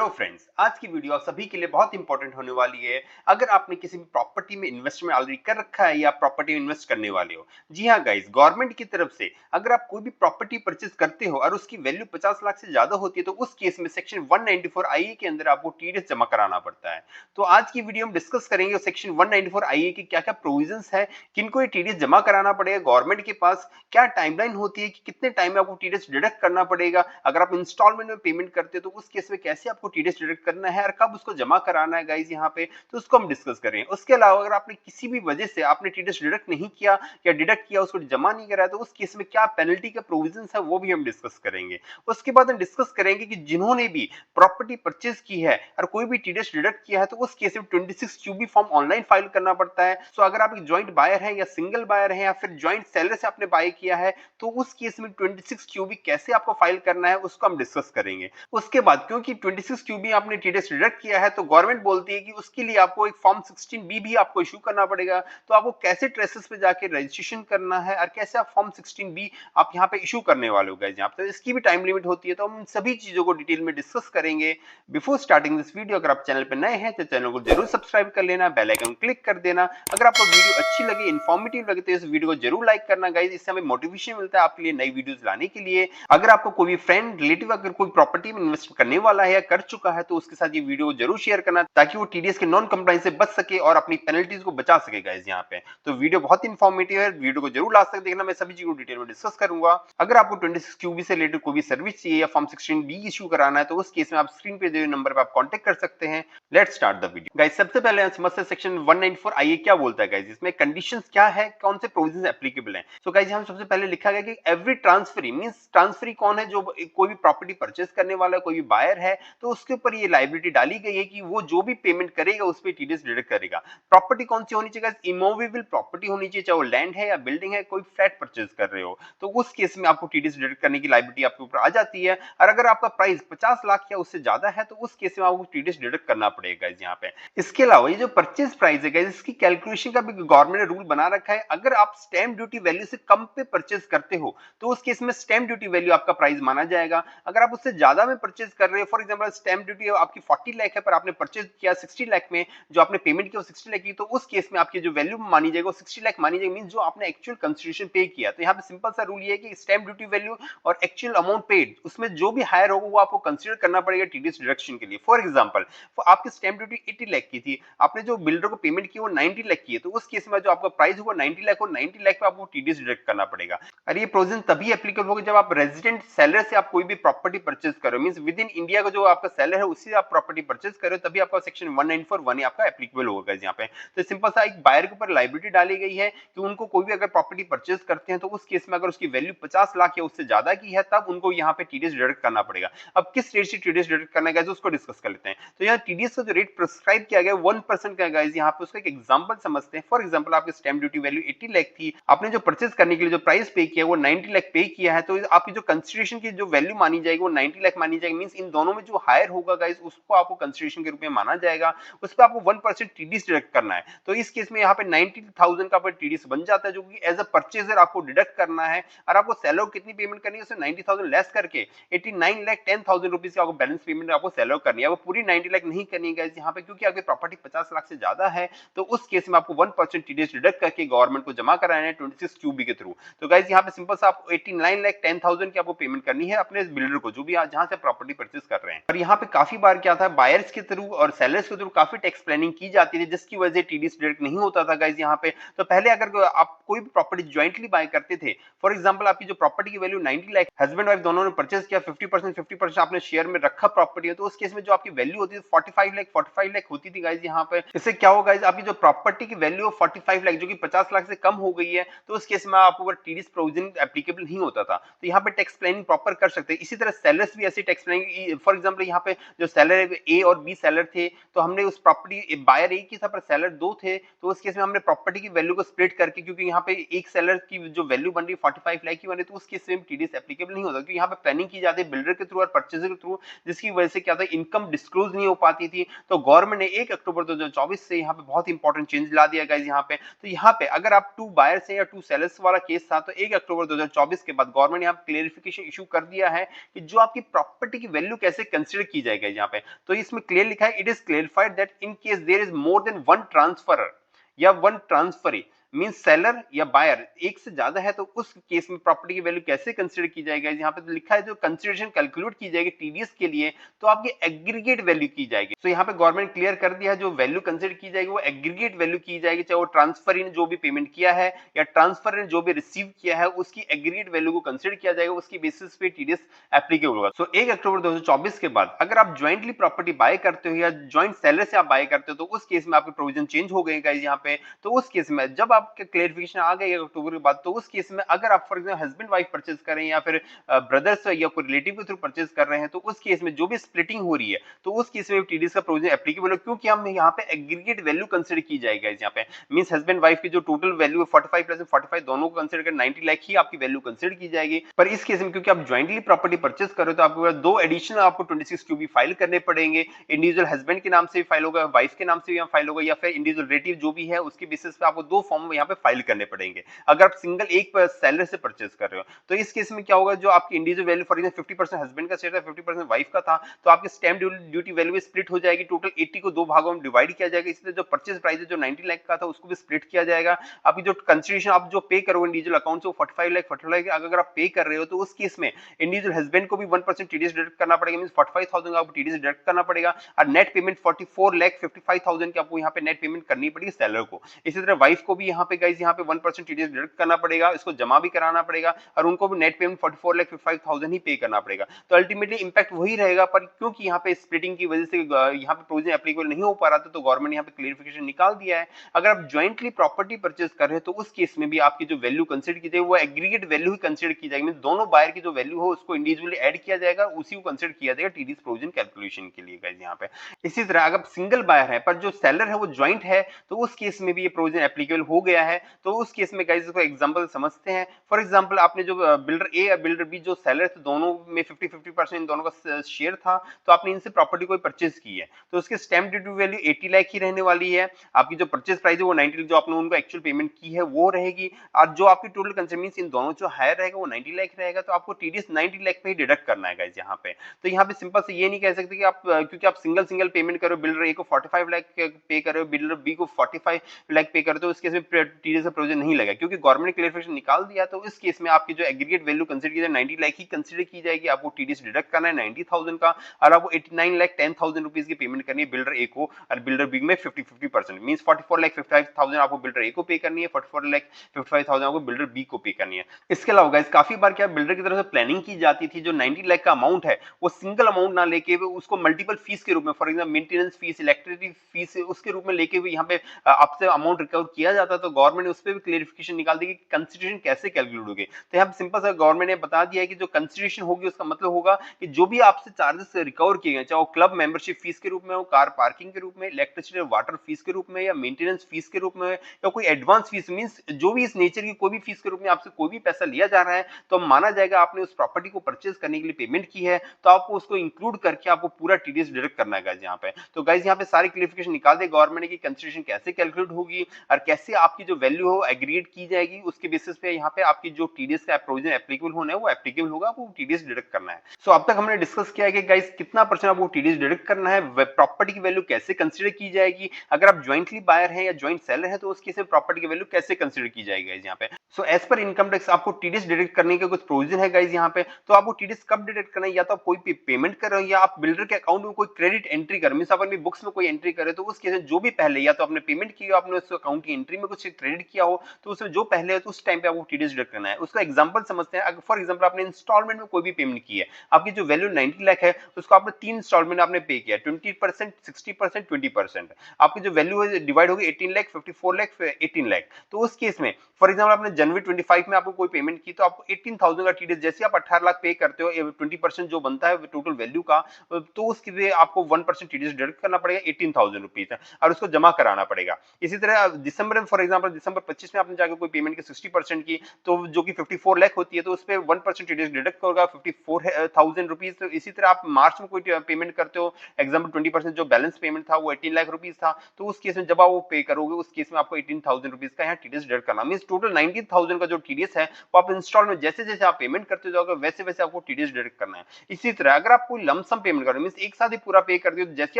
Hello friends, आज की video आप सभी के लिए बहुत इंपॉर्टेंट होने वाली है। अगर आपने किसी भी प्रॉपर्टी में इन्वेस्टमेंट ऑलरेडी कर रखा है या प्रॉपर्टी में इन्वेस्ट करने वाले हो। जी हाँ गाइस, गवर्नमेंट की तरफ से अगर आप कोई भी प्रॉपर्टी परचेज करते हो और उसकी वैल्यू 50 लाख से ज्यादा होती है तो उस केस में सेक्शन 194 आईए के अंदर आपको टीडीएस जमा कराना पड़ता है। तो आज की वीडियो में डिस्कस करेंगे सेक्शन 194 आईए की क्या क्या प्रोविजंस है, किनको ये टीडीएस जमा कराना पड़ेगा गवर्नमेंट के पास, क्या टाइमलाइन होती है कि कितने टाइम में आपको टीडीएस डिडक्ट करना पड़ेगा, अगर आप इंस्टॉलमेंट में पेमेंट करते हो तो उस केस में कैसे आपको टीडीएस डिडक्ट करना है और कब उसको जमा कराना है गाइस यहाँ पे, तो उसको हम डिस्कस करेंगे। उसके अलावा अगर आपने किसी भी वजह से आपने टीडीएस डिडक्ट नहीं किया या डिडक्ट किया उसको जमा नहीं कराया तो उस केस में क्या पेनल्टी का प्रोविजंस है वो भी हम डिस्कस करेंगे। उसके बाद हम डिस्कस करेंगे कि जिन्होंने भी प्रॉपर्टी परचेज की है और कोई भी टीडीएस डिडक्ट किया है तो उस केस में 26 क्यूबी फॉर्म ऑनलाइन फाइल करना पड़ता है। सो अगर आप एक ज्वाइंट बायर है या सिंगल बायर है या फिर ज्वाइंट सेलर से आपने बाय किया है तो उस केस में 26 क्यूबी कैसे आपको फाइल करना है उसको हम डिस्कस करेंगे। उसके बाद क्योंकि 26 क्यूबी आपने टीडीएस डिडक्ट किया है तो गवर्नमेंट बोलती है कि उसके लिए आपको एक फॉर्म 16 बी भी आपको इशू करना पड़ेगा। तो आपको कैसे ट्रेसेस पे जाके रजिस्ट्रेशन करना है और कैसे आप फॉर्म 16 बी आप यहाँ पे इशू करने वाले हो गाइस, यहाँ पे इसकी भी टाइम लिमिट होती है। तो हम सभी चीजों को डिटेल में डिस्कस करेंगे। बिफोर स्टार्टिंग दिस वीडियो, अगर आप चैनल पे नए हैं तो चैनल को जरूर सब्सक्राइब कर लेना, बेल आइकन क्लिक कर देना। अगर आपको वीडियो अच्छी लगे, इन्फॉर्मेटिव लगे तो इस वीडियो को जरूर लाइक करना गाइस, इससे हमें मोटिवेशन मिलता है आपके लिए नई वीडियोस लाने के लिए। अगर आपको कोई भी फ्रेंड रिलेटिव अगर कोई प्रॉपर्टी में इन्वेस्ट करने वाला है या कर चुका है तो उसके साथ ये वीडियो जरूर शेयर करना ताकि वो टीडीएस के नॉन कंप्लायंस से बच सके और अपनी पेनल्टीज को बचा सके गाइस यहाँ पे। तो वीडियो बहुत इंफॉर्मेटिव है, वीडियो को जरूर लास्ट तक देखना, मैं सभी चीजों को डिटेल में डिस्कस करूंगा। अगर आपको 26 क्यूबी से रिलेटेड कोई भी सर्विस चाहिए या फॉर्म 16 बी इशू कराना है तो उस केस में आप स्क्रीन पे दिए हुए नंबर पर आप कांटेक्ट कर सकते हैं। Let's start the video guys. सबसे पहले हम समझते हैं सेक्शन 194 आईए क्या बोलता है गाइस, इसमें कंडीशंस क्या है, कौन से प्रोविजंस एप्लीकेबल हैं। सो गाइस यहाँ सबसे पहले लिखा गया कि एवरी ट्रांसफरी मींस ट्रांसफरी कौन है, जो कोई भी प्रॉपर्टी परचेज करने वाला कोई भी बायर है तो उसके ऊपर ये लायबिलिटी डाली गई है कि वो जो भी पेमेंट करेगा उस पे टीडीएस डिडक्ट करेगा। प्रॉपर्टी कौन सी होनी चाहिए गाइस, इमूवेबल प्रॉपर्टी होनी चाहिए, चाहे वो लैंड है या बिल्डिंग है, कोई फ्लैट परचेज कर रहे हो तो उस केस में आपको टीडीएस डिडक्ट करने की लायबिलिटी आपके ऊपर आ जाती है। और अगर आपका प्राइस 50 लाख या उससे ज्यादा है तो उस केस में आपको टीडीएस डिडक्ट करना पड़ेगा गाइस यहाँ पे। इसके अलावा ये जो परचेज प्राइस है गाइस, इसकी कैलकुलेशन का भी गवर्नमेंट ने रूल बना रखा है। अगर आप स्टैंप ड्यूटी वैल्यू से कम पे परचेज करते हो तो उस केस में स्टैंप ड्यूटी वैल्यू आपका प्राइस माना जाएगा। अगर आप उससे ज्यादा में परचेज कर रहे हो, फॉर एग्जांपल स्टैंप ड्यूटी आपकी 40 लाख है पर आपने परचेज किया 60 लाख में, जो आपने पेमेंट किया 60 लाख की, तो उस केस में आपकी जो वैल्यू मानी जाएगी वो 60 लाख मानी जाएगी, मींस जो आपने एक्चुअल कंसिडरेशन पे किया। तो यहाँ पे सिंपल सा रूल ये है कि स्टैंप ड्यूटी वैल्यू और एक्चुअल अमाउंट पेड उसमें जो भी हायर होगा वो आपको कंसीडर करना पड़ेगा टीडीएस डिडक्शन के लिए। फॉर एग्जांपल आपकी स्टैंप ड्यूटी 80 लाख की थी, आपने जो बिल्डर को पेमेंट की वो 90 लाख की है, तो उस केस में जो आपका प्राइस होगा 90 लाख और 90 लाख पे आपको टीडीएस डिडक्ट करना पड़ेगा। और ये प्रोविजन तभी एप्लीकेबल होगा जब आप रेजिडेंट सेलर से आप कोई भी प्रॉपर्टी परचेज करो, मींस विद इन इंडिया का जो आपका सेलर है उससे आप प्रॉपर्टी परचेज करो, तभी आपका सेक्शन 194 आपका एप्लीकेबल होगा यहाँ पे। तो सिंपल सा एक बायर के ऊपर लायबिलिटी डाली गई है कि उनको कोई भी अगर प्रॉपर्टी परचेज करते हैं तो उस केस में अगर उसकी वैल्यू 50 लाख या उससे ज्यादा की है तब उनको यहाँ पे टीडीएस डिडक्ट करना पड़ेगा। अब किस रेट से टीडीएस डिडक्ट करना है उसको डिस्कस कर लेते हैं। तो यहाँ टीडीएस का जो रेट प्रिस्क्राइब किया गया 1% का गाइस, यहाँ पे उसका एक एग्जांपल समझते हैं। फॉर एग्जांपल आपकी स्टैंप ड्यूटी वैल्यू 80 लाख थी, आपने जो परचेज करने के लिए जो प्राइस पे किया वो 90 लाख पे किया है, तो आपकी जो कंसिडरेशन की जो वैल्यू मानी जाएगी वो 90 लाख मानी जाएगी, मींस इन दोनों में जो हायर होगा गाइस उसको आपको कंसिडरेशन के रूप में माना जाएगा, उस पर आपको 1% टीडीएस डिडक्ट करना है। तो इस केस में यहाँ पे 90,000 का टीडीएस बन जाता है जो कि एज अ परचेजर आपको डिडक्ट करना है। और आपको सेलर को कितनी पेमेंट करनी है, उससे 90,000 लेस करके 89 लाख 10,000 रुपीज की आपको बैलेंस पेमेंट आपको सेलर करनी है। वो पूरी 90 लाख नहीं करनी है गाइस यहाँ पे, क्योंकि आपकी प्रॉपर्टी 50 लाख से ज्यादा है तो उस केस में आपको 1% टीडीएस डिडक्ट करके गवर्नमेंट को जमा कराना है 26 क्यूबी के थ्रू। तो गाइस यहाँ पे सिंपल सा आपको 89 लाख 10,000 की आपको पेमेंट करनी है अपने बिल्डर को जो भी जहां से प्रॉपर्टी परचेज कर रहे हैं। और यहाँ पे काफी बार क्या था, बायर्स के थ्रू और सेलर्स के थ्रू काफी टैक्स प्लानिंग की जाती थी जिसकी वजह से टीडीएस डिडक्ट नहीं होता था गाइस यहाँ पे। तो पहले अगर आप कोई भी प्रॉपर्टी ज्वाइंटली बाय करते थे, फॉर एग्जांपल आपकी जो प्रॉपर्टी की वैल्यू 90 लाख, हस्बैंड वाइफ दोनों ने परचेज किया, 50% आपने शेयर में रखा प्रॉपर्टी है, तो उस केस में जो आपकी वैल्यू होती है 45 लाख होती थी गाइस यहाँ पे। इससे क्या होगा गाइस, आपकी जो प्रॉपर्टी की वैल्यू 45 लाख जो कि 50 लाख से कम हो गई है तो उस केस में आपको टीडीएस प्रोविजन एप्लीकेबल नहीं होता था। तो यहाँ पे टैक्स प्लानिंग प्रॉपर कर सकते हैं। इसी तरह सेलर्स भी ऐसी टैक्स प्लानिंग, फॉर एग्जांपल यहाँ पे जो सेलर ए और बी सेलर थे तो हमने उस प्रॉपर्टी बायर एक ही था पर सेलर दो थे, तो उस केस में हमने प्रॉपर्टी की वैल्यू को स्प्लिट करके, क्योंकि यहाँ पे एक सेलर की जो वैल्यू बन रही है 45 लाख की बन रही, तो उस केस में टीडीएस एप्लीकेबल नहीं होता, क्योंकि यहाँ पे प्लानिंग की जाती है बिल्डर के थ्रू और परचेजर के थ्रू, जिसकी वजह से क्या था, इनकम डिस्क्लोज नहीं हो पाती थी। तो गवर्नमेंट ने 1 अक्टूबर 2024 से यहाँ पे बहुत इंपॉर्टेंट चेंज ला दिया गाइस यहाँ पे। तो यहाँ पे अगर आप 2 बायर्स है या 2 सेलर्स वाला केस था तो 1 अक्टूबर 2024 के बाद गवर्नमेंट ने यहाँ क्लेरिफिकेशन इशू कर दिया है कि जो आपकी प्रॉपर्टी की वैल्यू कैसे कंसीडर की जाएगा यहाँ पे। तो इसमें क्लियर लिखा है, it is clarified that in case there is more than one transferor या वन ट्रांसफरी मीन सेलर या बायर एक से ज्यादा है, तो उस केस में प्रॉपर्टी की वैल्यू कैसे कंसीडर की जाएगी। यहाँ पे तो लिखा है जो कंसीडरेशन कैलकुलेट की जाएगी टीडीएस के लिए, तो आपकी एग्रीगेट वैल्यू की जाएगी। तो यहाँ पे गवर्नमेंट क्लियर कर दिया है जो वैल्यू कंसीडर की जाएगी वो एग्रीगेट वैल्यू की जाएगी, चाहे वो ट्रांसफर ने जो भी पेमेंट किया है या ट्रांसफर ने जो भी रिसीव किया है उसकी एग्रीगेट वैल्यू को कंसीडर किया जाएगा, उसकी बेसिस पे टीडीएस एप्लीकेबल होगा। सो 1 अक्टूबर 2024 के बाद अगर आप ज्वाइंटली प्रॉपर्टी बाय करते हो या ज्वाइंट सेलर से आप बाय करते हो तो उस केस में आपके प्रोविजन चेंज हो गए गाइस यहाँ पे। तो उस केस में जब आपके क्लेरिफिकेशन आ गई अक्टूबर के बाद, तो उस केस में अगर आप for example husband wife purchase कर रहे हैं या फिर ब्रदर्स या कोई रिलेटिव के थ्रू परचेज कर रहे हैं, तो उस केस में जो भी स्प्लिटिंग हो रही है तो उस केस में टीडीएस का प्रोविजन एप्लीकेबल है, क्योंकि हम यहाँ पे एग्रीगेट वैल्यू कंसीडर की जाएगी यहाँ पे। मींस हस्बैंड वाइफ की जो टोटल वैल्यू है 45 प्लस 45 दोनों को कंसीडर कर 90 लाख ही आपकी वैल्यू कंसीडर की जाएगी। पर इस केस में क्योंकि आप ज्वाइंटली प्रॉपर्टी परचेज कर रहे हो तो आपको दो एडिशनल आपको 26 क्यूबी फाइल करने पड़ेंगे। इंडिविजुअल हस्बैंड के नाम से भी फाइल होगा, वाइफ के नाम से भी फाइल होगा, या फिर इंडिविजुअल रिलेटिव जो भी है उसके बेसिस पे आपको दो फॉर्म यहाँ पे फाइल करने पड़ेंगे अगर आप सिंगल एक सेलर से परचेज कर रहे हो। तो इस केस में क्या होगा, जो आपकी individual value for example 50% husband का शेयर था 50% वाइफ का था, तो आपकी स्टैंप ड्यूटी वैल्यू स्प्लिट हो जाएगी, टोटल 80 को दो भागों में डिवाइड किया जाएगा। इसलिए जो परचेज प्राइस है जो 90 लाख का था उसको भी स्प्लिट किया जाएगा। आपकी जो कंसिडरेशन आप जो पे करोगे इंडिविजुअल अकाउंट से 45 लाख अगर आप पे कर रहे हो, तो उस केस में इंडिविजुअल हस्बैंड को भी 1% टीडीएस डिडक्ट करना पड़ेगा, मींस 45,000 आपको टीडीएस डिडक्ट करना पड़ेगा, और नेट पेमेंट 44,55,000 की आपको यहाँ पे नेट पेमेंट करनी पड़ेगी सेलर को। इसी तरह वाइफ को भी यहाँ पे गाइस यहाँ पे 1% टीडीएस डिडक्ट करना पड़ेगा, इसको जमा भी कराना पड़ेगा, और उनको भी नेट पेमेंट 44,55,000 ही पे करना पड़ेगा। तो अल्टीमेटली इंपैक्ट वही रहेगा, पर क्योंकि यहाँ पे स्प्लिटिंग की वजह से यहाँ पे प्रोविजन एप्लीकेबल नहीं हो पा रहा था, तो गवर्नमेंट यहाँ पे क्लियरिफिकेशन निकाल दिया है। अगर आप ज्वाइंटली प्रॉपर्टी परचेज कर रहे हो तो उस केस में भी आपकी जो वैल्यू कंसीडर की जाएगी वो एग्रीगेट वैल्यू ही कंसीडर की जाएगी, दोनों बायर की जो वैल्यू हो उसको इंडिविजुअली ऐड किया जाएगा, उसी को कंसीडर किया जाएगा टीडीएस प्रोविजन कैलकुलेशन के लिए गाइस यहाँ पे। इसी तरह अगर सिंगल बायर है पर जो सेलर है वो ज्वाइंट है, तो उस केस में भी ये प्रोविजन एप्लीकेबल हो गया है। तो उस केस में गाइस इसको एग्जांपल समझते हैं। फॉर एग्जांपल आपने जो बिल्डर ए या बिल्डर बी जो सेलर थे दोनों में 50-50% इन दोनों का शेयर था, तो आपने इनसे प्रॉपर्टी कोई परचेज की है, तो उसके स्टैंप ड्यूटी वैल्यू 80 लाख ही रहने वाली है। आपकी जो परचेज प्राइस है वो 90 जो आपने उनको एक्चुअल पेमेंट की है वो रहेगी, और जो आपकी टोटल कंसिडरेशन इन दोनों जो हायर रहेगा वो 90 लाख रहेगा, तो आपको टीडीएस 90 लाख पे ही डिडक्ट करना है गाइस यहाँ पे। तो यहाँ पे सिंपल से ये नहीं कह सकते कि आप क्योंकि आप सिंगल पेमेंट करो, बिल्डर ए को 45 लाख पे कर रहे हो, बिल्डर बी को 45 लाख पे कर रहे हो, तो इस केस में टीडीएस का प्रोविजन नहीं लगा, क्योंकि गवर्नमेंट ने क्लियरिफिकेशन निकाल दिया। तो इस केस में आपकी जो एग्रीगेट वैल्यू कंसीडर की जाए 90 लाख ही कंसीडर की जाएगी, आपको टीडीएस डिडक्ट करना है 90,000 का, और आपको 89,10,000 रुपीस की पेमेंट करनी है बिल्डर ए को, और बिल्डर बी में 50-50% मींस 44,55,000 आपको बिल्डर ए को पे करनी है, 44,55,000 आपको बिल्डर बी को पे करनी है। इसके अलावा गाइस काफी बार क्या बिल्डर की तरफ से प्लानिंग की जाती थी, जो 90 लाख का अमाउंट है वो सिंगल अमाउंट ना लेके उसको मल्टीपल फीस के रूप में, for example maintenance fees, electricity fees, उसके रूप में लेके हुए यहाँ पे आपसे अमाउंट रिकवर किया जाता, तो गवर्नमेंट ने उस पर भी क्लियरिफिकेशन निकाल दी कि कंसिडरेशन कैसे कैलकुलेट होगी। तो यहाँ सिंपल सा गवर्नमेंट ने बता दिया है कि जो कंसिडरेशन होगी उसका मतलब होगा कि जो भी आपसे चार्जेस रिकवर किए गए, चाहे वो क्लब मेंबरशिप फीस के रूप में हो, कार पार्किंग के रूप में, इलेक्ट्रिसिटी और वाटर फीस के रूप में, या मेंटेनेंस फीस के रूप में, या कोई एडवांस फीस, मींस जो भी इस नेचर की कोई भी फीस के रूप में आपसे कोई भी पैसा लिया जा रहा है, तो माना जाएगा आपने उस प्रॉपर्टी को परचेज करने के लिए पेमेंट की है, तो आपको उसको इंक्लूड करके आपको पूरा टीडीएस डिडक्ट करना है गाइस यहाँ पे। तो गाइस यहाँ पे सारी क्लियरिफिकेशन निकाल दे गवर्नमेंट ने कि कंसिडरेशन कैसे कैलकुलेट होगी और कैसे आपकी जो वैल्यू हो एग्रीगेट की जाएगी, उसके बेसिस पे यहाँ पे आपकी जो टीडीएस का प्रोविजन एप्लीकेबल होना है वो एप्लीकेबल होगा, आपको टीडीएस डिडक्ट करना है। सो अब तक हमने डिस्कस किया है कि गाइस कितना परसेंट आपको टीडीएस डिडक्ट करना है, प्रॉपर्टी की वैल्यू कैसे कंसीडर की जाएगी, अगर आप ज्वाइंटली बायर हैं या ज्वाइंट सेलर हैं तो उस केस में प्रॉपर्टी की वैल्यू कैसे कंसीडर की जाएगी गाइस यहाँ पे। So as per income tax आपको टीडीएस डिडक्ट करने के कुछ प्रोविजन है गाइस यहाँ पे। तो आपको टीडीएस कब डिडक्ट करना है, या तो आप कोई पेमेंट कर रहे हो या आप बिल्डर के अकाउंट में कोई क्रेडिट एंट्री कर, मींस आप अपनी बुक्स में कोई एंट्री करे, तो उस केस में जो भी पहले या तो आपने पेमेंट की हो, आपने उस अकाउंट की एंट्री में कुछ क्रेडिट किया हो, तो उसमें जो पहले है तो उस टाइम पे आपको टीडीएस डिडक्ट करना है। उसका एग्जांपल समझते हैं। अगर फॉर एग्जांपल आपने इंस्टॉलमेंट में कोई भी पेमेंट की है, आपकी जो वैल्यू 90 लाख है उसको आपने 3 इंस्टॉलमेंट आपने पे किया, 20%, 60%, 20%, आपकी जो वैल्यू है डिवाइड होगी 18 लाख, 54 लाख, 18 लाख। तो उस केस में फॉर एग्जांपल आपने जनवरी 25 में आपको कोई पेमेंट की, तो आपको 18,000 का टीडीएस, जैसे आप 18 लाख पे करते हो 20% जो बनता है टोटल वैल्यू का, तो उसके लिए आपको 1% टीडीएस डिडक्ट करना पड़ेगा 18,000 रुपीज, और उसको जमा कराना पड़ेगा। इसी तरह दिसंबर में फॉर एग्जांपल एग्जांपल दिसंबर 25 में आपने जाके कोई पेमेंट की 60% की, तो जो कि 54 लाख होती है, तो उस पे 1% टीडीएस डिडक्ट होगा 54,000 रुपीज। तो इसी तरह आप मार्च में कोई पेमेंट करते हो, एग्जाम्पल 20% जो बैलेंस पेमेंट था वो 18 लाख रुपीज था, तो उस केस में जब आप वो पे करोगे उस केस में आपको 18,000 रुपीज का यहाँ टीडीएस डिडक्ट करना, मींस टोटल 19,000 का जो टीडीएस है वो आप इंस्टॉलमेंट जैसे जैसे आप पेमेंट करते जाओगे वैसे वैसे आपको टीडीएस डिडक्ट करना है। इसी तरह अगर आप कोई लमसम पेमेंट करो, मींस एक साथ ही पूरा पे कर दियो, तो जैसे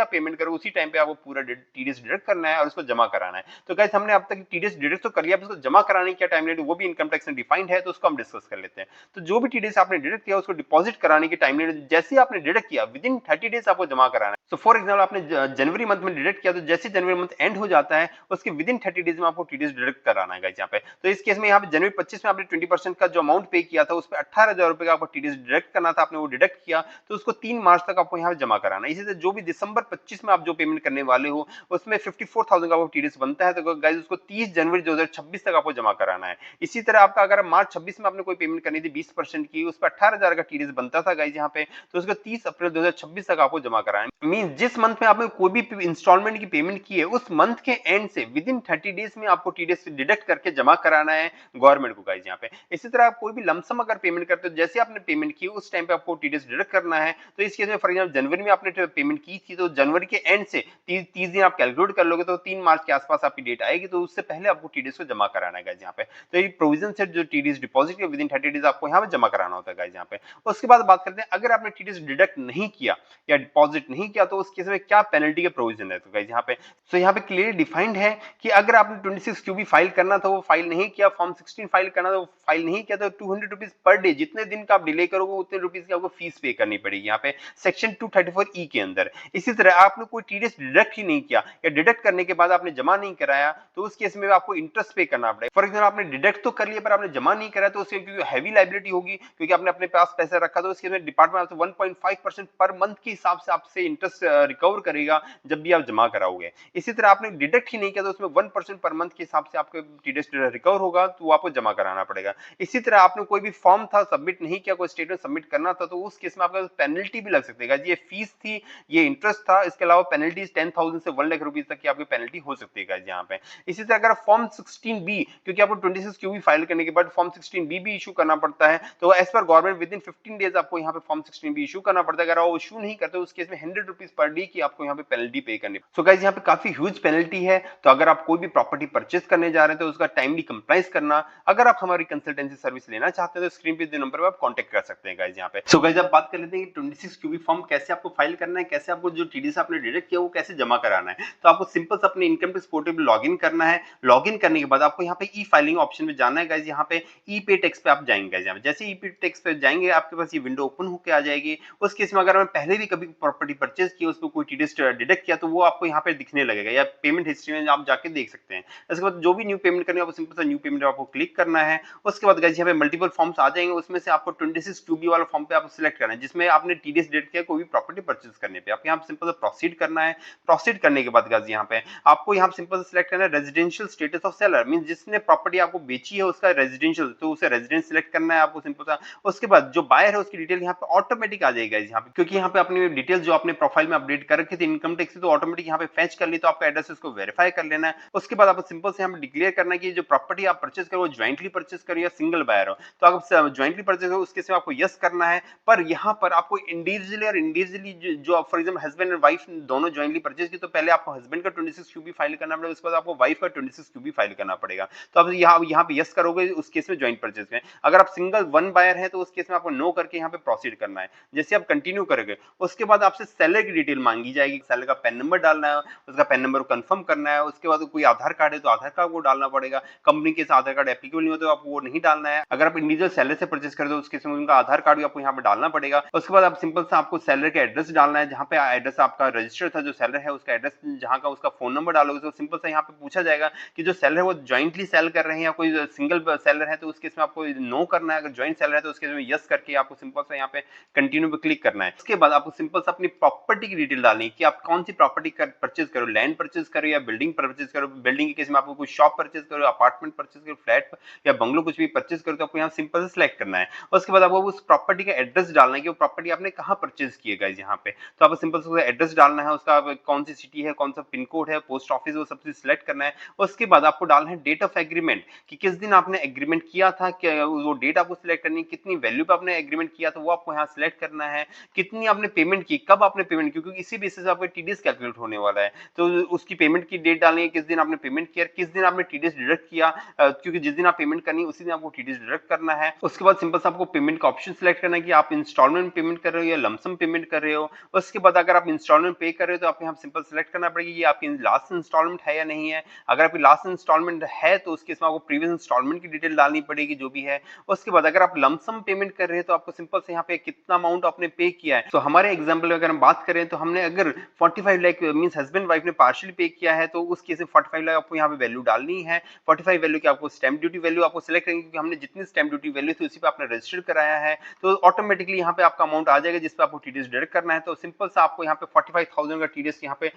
आप पेमेंट करो उसी टाइम पे आपको पूरा टीडीएस डिडक्ट करना है और उसको जमा कराना है। तो गाइस हमने अब तक टीडीएस डिडक्ट तो कर लिया, अब इसको जमा कराने की क्या टाइम लिमिट वो भी इनकम टैक्स में डिफाइंड है, तो उसको हम डिस्कस कर लेते हैं। तो जो भी टीडीएस आपने डिडक्ट किया उसको डिपॉजिट कराने की टाइम लिमिट जैसे आपने डिडक्ट किया विद इन 30 डेज आपको जमा कराना है। सो फॉर एग्जांपल आपने जनवरी मंथ में डिडक्ट किया, तो जैसे जनवरी मंथ एंड हो जाता है उसके विद इन 30 डेज में आपको टीडीएस डिडक्ट कराना है गाइस यहाँ पे। तो इस केस में यहाँ पे जनवरी 25 में आपने 20% का जो अमाउंट पे किया था उस पे 18,000 रुपए का आपको टीडीएस डिडक्ट करना था, आपने वो डिडक्ट किया, तो उसको 3 मार्च तक आपको यहाँ पे जमा कराना है। इसी तरह जो भी दिसंबर 25 में आप जो पेमेंट करने वाले हो उसमें 54,000 का आपको टीडीएस बनता है, तो गाइस उसको 30 जनवरी 2026 तक आपको जमा कराना है। इसी तरह आपका अगर मार्च 26 में आपने कोई पेमेंट करनी थी 20% की, उस पर 18,000 का टीडीएस बनता था गाइस यहाँ पे, तो उसको 30 अप्रैल 2026 तक आपको जमा कराना है। मींस जिस मंथ में आपने कोई भी इंस्टॉलमेंट की पेमेंट की है उस मंथ के एंड से विद इन 30 डेज में आपको टीडीएस डिडक्ट करके जमा कराना है गवर्नमेंट को गाइस यहाँ पे। इसी तरह आप कोई भी लमसम अगर पेमेंट करते हो जैसे आपने पेमेंट की उस टाइम पे आपको टीडीएस डिडक्ट करना है। तो इस केस में फॉर एग्जांपल जनवरी में आपने पेमेंट की थी, तो जनवरी के एंड से 30 दिन आप कैलकुलेट कर लोगे तो 3 मार्च के आसपास आपकी डेट आएगी, तो उससे पहले आपको टीडीएस को जमा कराना है गाइस यहाँ पे। तो ये प्रोविजन से जो TDS deposit with in 30 days आपको यहाँ पे जमा कराना होता है गाइस यहाँ पे। उसके बाद बात करते हैं अगर आपने टीडीएस डिडक्ट नहीं किया या डिपॉजिट नहीं किया तो उस केस में क्या पेनल्टी के प्रोविजन है। तो गाइस यहाँ पे यहाँ पे क्लियरली डिफाइंड है कि अगर आपने 26 क्यूबी फाइल करना था वो फाइल नहीं किया, फॉर्म 16 फाइल करना था वो फाइल नहीं किया, तो 200 रुपीज पर डे, जितने दिन का आप डिले करोगे उतने रुपीज की आपको फीस पे करनी पड़ेगी यहाँ पे सेक्शन 234 ई के अंदर। इसी तरह आपने कोई टीडीएस डिडक्ट ही नहीं किया या डिडक्ट करने के बाद आपने जमा नहीं कराया तो उस केस में आपको इंटरेस्ट पे करना पड़ेगा। फॉर एग्जाम्पल आपने डिडक्ट तो कर लिया पर आपने जमा नहीं कराया, तो उसके क्योंकि हैवी लाइबिलिटी होगी क्योंकि आपने अपने पास पैसा रखा, तो उसके में डिपार्टमेंट आपसे 1.5% पर मंथ के हिसाब से आपसे इंटरेस्ट रिकवर करेगा जब भी आप जमा कराओगे। इसी तरह आपने डिडक्ट ही नहीं किया तो उसमें 1% पर मंथ के हिसाब से आपको टीडीएस रिकवर होगा, तो वो आपको जमा कराना पड़ेगा। इसी तरह आपने कोई भी फॉर्म था सबमिट नहीं किया, कोई स्टेटमेंट सबमिट करना था, तो उस केस में आपका पेनल्टी भी लग सकती है। ये फीस थी, ये इंटरेस्ट था, इसके अलावा पेनल्टी 10,000 से 1 लाख रुपीज तक की आपकी पेनल्टी हो सकती है यहाँ पे। इसी तरह अगर फॉर्म 16B, क्योंकि आपको 26 क्यूबी फाइल करने के बाद फॉर्म 16B भी इशू करना पड़ता है, तो as per government with in 15 days आपको यहाँ पे फॉर्म 16B इशू करना पड़ता है। अगर आप इशू नहीं करते उस केस में 100 रुपीज पर डे की आपको यहाँ पे पेनल्टी पे करनी। सो गाइस यहाँ पे काफी ह्यूज पेनल्टी है, तो अगर आप कोई भी प्रॉपर्टी परचेस करने जा रहे हैं तो उसका टाइमली कंप्लाइंस करना। अगर आप हमारी कंसल्टेंसी सर्विस लेना चाहते हैं तो स्क्रीन पे नंबर पे आप कांटेक्ट कर सकते हैं गाइस यहाँ पे। सो गाइस अब बात कर लेते हैं कि 26 क्यूबी फॉर्म कैसे आपको फाइल करना है, कैसे आपको जो टीडीएस आपने डिडक्ट किया वो कैसे जमा कराना है। तो आपको सिंपल से अपने इनकम टैक्स पोर्टल पे लॉगिन करना है। लॉगिन करने के बाद आपको यहाँ पे ई फाइलिंग ऑप्शन में जाना है गाइस, यहाँ पे ई पे टैक्स पे आप जाएंगे गाइस। यहाँ पे जैसे ई पे टैक्स पे जाएंगे आपके पास ये विंडो ओपन होकर आ जाएगी। उस केस में अगर मैं पहले भी कभी प्रॉपर्टी परचेज की उसको कोई टीडीएस डिडक्ट किया तो वो आपको यहाँ पे दिखने लगेगा या पेमेंट हिस्ट्री में आप जाके देख सकते हैं। इसके बाद जो भी न्यू पेमेंट करनी है आपको सिंपल सा न्यू पेमेंट आपको क्लिक करना है। उसके बाद गाइस यहाँ पे मल्टीपल फॉर्म्स आ जाएंगे, उसमें से आपको 26 क्यूबी वाला फॉर्म पे आप सिलेक्ट करना है जिसमें आपने टीडीएस डिडक्ट किया कोई भी प्रॉपर्टी परचेज करने पे। आप यहाँ सिंपल सा प्रोसीड करना है। प्रोसीड करने के बाद गाइस यहाँ पे आपको यहाँ सिंपल सिलेक्ट करना है residential status of seller, means जिसने प्रॉपर्टी आपको बेची है उसका रेजिडेंशियल, तो उसे रेजिडेंस सिलेक्ट करना है आपको सिंपल सा। उसके बाद जो बायर है उसकी डिटेल यहाँ पे ऑटोमेटिक आ जाएगा यहाँ पे, क्योंकि यहाँ पे अपनी डिटेल जो आपने प्रोफाइल में अपडेट कर रखी थी इनकम टैक्स से, तो ऑटोमेटिक यहाँ पे फेच कर ली, तो आपका एड्रेस उसको वेरीफाई कर लेना है। उसके बाद आपको सिंपल से यहाँ पे डिक्लेयर करना है कि जो प्रॉपर्टी आप परचेज करो वो ज्वाइंटली परचेज करो या सिंगल बायर हो। तो अगर ज्वाइंटली परचेज हो उसके से आपको यस करना है, पर यहाँ पर आपको इंडिविजुअली और इंडिविजुअली जो फॉर एग्जाम्पल हस्बैंड और वाइफ दोनों ज्वाइंटली परचेज की, तो पहले आपको हस्बैंड का 26 क्यूबी फाइल करना पड़ेगा, उसके बाद आपको वाइफ का 26 क्यूबी फाइल करना पड़ेगा। तो अब यहाँ पे यस करोगे उस केस में ज्वाइंट परचेज में। अगर आप सिंगल वन बायर है तो उस केस में आपको नो करके यहाँ पे प्रोसीड करना है। जैसे आप कंटिन्यू करोगे उसके बाद आपसे सेलर की डिटेल मांगी जाएगी, सेलर का पैन नंबर डालना है, उसका पैन नंबर को कंफर्म करना है। उसके बाद कोई आधार कार्ड है तो आधार कार्ड को डालना पड़ेगा, कंपनी के आधार कार्ड एप्लीकेबल नहीं होता तो आपको वो नहीं डालना है। अगर आप इंडिविजुअल सेलर से परचेज कर दो उसके समय उनका आधार कार्ड भी आपको यहाँ पे डालना पड़ेगा। उसके बाद आप सिंपल सा आपको सेलर का एड्रेस डालना है, जहाँ पे एड्रेस आपका रजिस्टर था जो सेलर है उसका एड्रेस जहाँ का उसका फोन नंबर डालोगे तो सिंपल सा यहाँ पे पूछा जाएगा कि जो सेलर है वो ज्वाइंटली सेल कर रहे हैं या कोई सिंगल सेलर है, तो उसके इसमें आपको नो करना है। अगर ज्वाइंट सेलर है तो उसके इसमें यस करके आपको सिंपल सा यहाँ पे कंटिन्यू पे क्लिक करना है। उसके बाद आपको सिंपल सा अपनी प्रॉपर्टी की डिटेल डालनी है कि आप कौन सी प्रॉपर्टी परचेज करो, लैंड परचेज करो या बिल्डिंग परचेज करो। बिल्डिंग के केस में आपको कोई शॉप परचेज करो, अपार्टमेंट परचेज करो, फ्लैट या बंगलो कुछ भी परचेज करो, तो आपको यहाँ सिंपल से सिलेक्ट करना है। उसके बाद आपको उस प्रॉपर्टी का एड्रेस डालना है कि वो प्रॉपर्टी आपने कहाँ परचेज की है गाइस यहाँ पे। तो आपको सिंपल से एड्रेस डालना है, उसका कौन सी सिटी है, कौन सा पिन कोड है, पोस्ट ऑफिस, वो सब चीज सिलेक्ट करना है। उसके उसके बाद आपको डालना है डेट ऑफ एग्रीमेंट कि किस दिन आपने एग्रीमेंट किया था, क्या वो डेट आपको सिलेक्ट करनी है, कितनी वैल्यू पे आपने एग्रीमेंट किया था वो आपको यहाँ सिलेक्ट करना है, कितनी आपने पेमेंट की, कब आपने पेमेंट की, क्योंकि इसी बेसिस पे आपका टीडीएस कैलकुलेट होने वाला है। तो उसकी पेमेंट की डेट डालनी है, किस दिन आपने पेमेंट किया, किस दिन आपने टीडीएस डिडक्ट किया, क्योंकि जिस दिन आप पेमेंट करनी है उसी दिन आपको टीडीएस डिडक्ट करना है। उसके बाद सिंपल सा आपको पेमेंट का ऑप्शन सिलेक्ट करना है कि आप इंस्टॉलमेंट पेमेंट कर रहे हो या लमसम पेमेंट कर रहे हो। उसके बाद अगर आप इंस्टॉलमेंट पे कर रहे हो तो आपको यहाँ सिंपल सेलेक्ट करना पड़ेगा ये आपकी लास्ट इंस्टॉलमेंट है या नहीं है। अगर आपकी लास्ट इंस्टॉलमेंट है तो उसके इसमें आपको प्रीवियस इंस्टॉलमेंट की डिटेल डालनी पड़ेगी जो भी है। उसके बाद अगर आप लमसम पेमेंट कर रहे हैं तो आपको सिंपल से यहाँ पे कितना अमाउंट आपने पे किया है। तो हमारे एग्जांपल में अगर हम बात करें तो हमने अगर 45 लाख मींस हस्बैंड वाइफ ने पार्शियली पे किया है तो उस केस में 45 लाख आपको यहाँ पे वैल्यू डालनी है। 45 वैल्यू की आपको स्टैंप ड्यूटी वैल्यू आपको सिलेक्ट करेंगे क्योंकि हमने जितनी स्टैंप ड्यूटी वैल्यू थी उसी पे आपने रजिस्टर कराया है तो ऑटोमेटिकली यहाँ पे आपका अमाउंट आ जाएगा जिस पे आपको टीडीएस डिडक्ट करना है। तो सिंपल सा आपको यहाँ पे 45,000 का टीडीएस यहाँ पे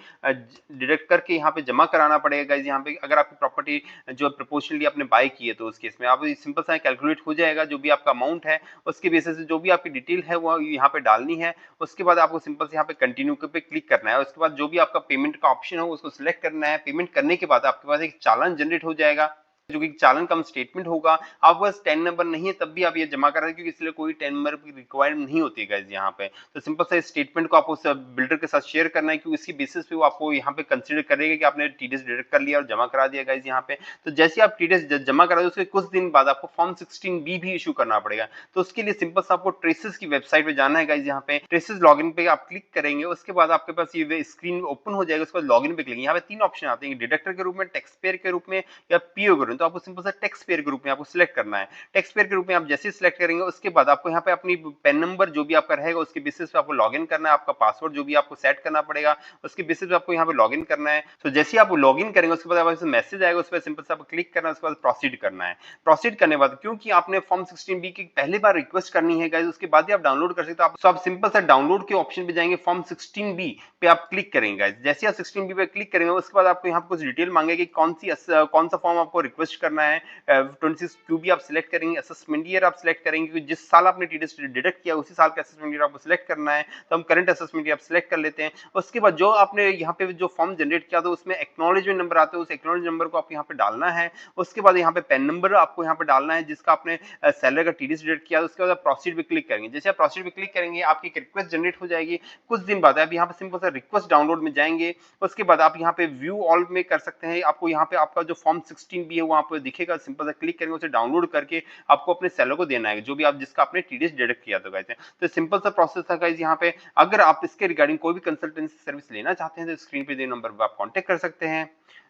डिडक्ट करके यहाँ पे जमा कराना पड़ेगा गाइस। यहाँ पे अगर आपकी प्रॉपर्टी जो प्रोपोर्शनली आपने बाय की है तो उस केस में आप सिंपल सा कैलकुलेट हो जाएगा जो भी आपका अमाउंट है उसके बेसिस से जो भी आपकी डिटेल है वो यहाँ पे डालनी है। उसके बाद आपको सिंपल से यहाँ पे कंटिन्यू पे क्लिक करना है। उसके बाद जो भी आपका पेमेंट का ऑप्शन हो उसको सिलेक्ट करना है। पेमेंट करने के बाद आपके पास एक चालान जनरेट हो जाएगा जो कि चालान कम स्टेटमेंट होगा। आप बस 10 नंबर नहीं है तब भी आप ये जमा कर रहे हैं क्योंकि इसलिए कोई 10 नंबर की रिक्वायरमेंट नहीं होती है गाइस यहाँ पे। तो सिंपल सा स्टेटमेंट को आप उस बिल्डर के साथ शेयर करना है क्योंकि इसकी बेसिस पे वो आपको यहाँ पे कंसीडर करेगा कि आपने टीडीएस डिडक्ट कर लिया और जमा करा दिया गाइस यहाँ पे। तो जैसे आप टीडीएस जमा करा उसके कुछ दिन बाद आपको फॉर्म 16B भी इशू करना पड़ेगा। तो उसके लिए सिंपल सा आपको ट्रेसेस की वेबसाइट पे जाना है गाइस। यहाँ पे ट्रेसेस लॉगिन पे आप क्लिक करेंगे उसके बाद आपके पास ये स्क्रीन ओपन हो जाएगा। उसके बाद लॉगिन पे क्लिक यहाँ पे 3 ऑप्शन आते हैं डिडक्टर के रूप में, टैक्स पेयर के रूप में या पीओ के रूप में। तो आपको सिंपल सा टैक्स पेयर के रूप में आपको सिलेक्ट करना है। टैक्स पेयर के रूप में आप जैसे सिलेक्ट करेंगे उसके बाद आपको यहाँ पे अपनी पेन नंबर जो भी आपका रहेगा उसके बेसिस पे आपको लॉगिन करना है। आपका पासवर्ड जो भी आपको सेट करना पड़ेगा उसके बेसिस पे आपको यहाँ पे लॉगिन करना है। तो जैसे आप लॉगिन करेंगे उसके बाद आपको मैसेज आएगा उस पर सिंपल से आपको क्लिक करना है। उसके बाद प्रोसीड करना है। प्रोसीड करने के बाद क्योंकि आपने फॉर्म 16B की पहली बार रिक्वेस्ट करनी है गाइस उसके बाद ही आप डाउनलोड कर सकते हो। आप सिंपल सा डाउनलोड के ऑप्शन पे जाएंगे फॉर्म 16B पे आप क्लिक करेंगे गाइस। जैसे आप 16B पे क्लिक करेंगे उसके बाद आपको यहाँ पे कुछ डिटेल मांगेगी कौन सा फॉर्म आपको रिक्वेस्ट करना है। 26 QB आप सिलेक्ट करेंगे। असेसमेंट ईयर आप सिलेक्ट करेंगे क्योंकि जिस साल आपने टीडीएस डिडक्ट किया उसी साल का असेसमेंट ईयर आपको सिलेक्ट करना है। तो हम करंट असेसमेंट ईयर आप सिलेक्ट कर लेते हैं। उसके बाद जो आपने यहाँ पे जो फॉर्म जनरेट किया था उसमें एक्नॉलेजमेंट नंबर आता है उस एक्नॉलेजमेंट नंबर को आपको यहाँ पे डालना है। उसके बाद यहाँ पे पेन नंबर आपको यहाँ पे डालना है जिसका आपने सैलरी का टीडीएस डिडक्ट किया। उसके बाद आप प्रोसीड पे क्लिक करेंगे। जैसे आप प्रोसीड पे क्लिक करेंगे आपकी एक रिक्वेस्ट जनरेट हो जाएगी। कुछ दिन बाद आप यहाँ पे सिंपल सा रिक्वेस्ट डाउनलोड में जाएंगे। उसके बाद आप यहाँ पे व्यू ऑल में कर सकते हैं। आपको यहाँ पे आपका जो फॉर्म 16B है वो आपको दिखेगा। सिंपल सा क्लिक करेंगे उसे डाउनलोड करके आपको अपने सेलर को देना है जो भी आप जिसका आपने टीडीएस डिडक्ट किया था गाइस। तो सिंपल सा प्रोसेस था गाइस यहाँ पे। अगर आप इसके रिगार्डिंग कोई भी कंसल्टेंसी सर्विस लेना चाहते हैं तो स्क्रीन पे दिए नंबर पर आप कांटेक्ट कर सकते हैं।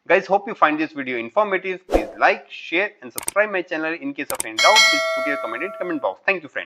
Guys, hope you find this video informative. Please like, share and subscribe my channel. In case of any doubt, please put your comment in comment box. Thank you friends.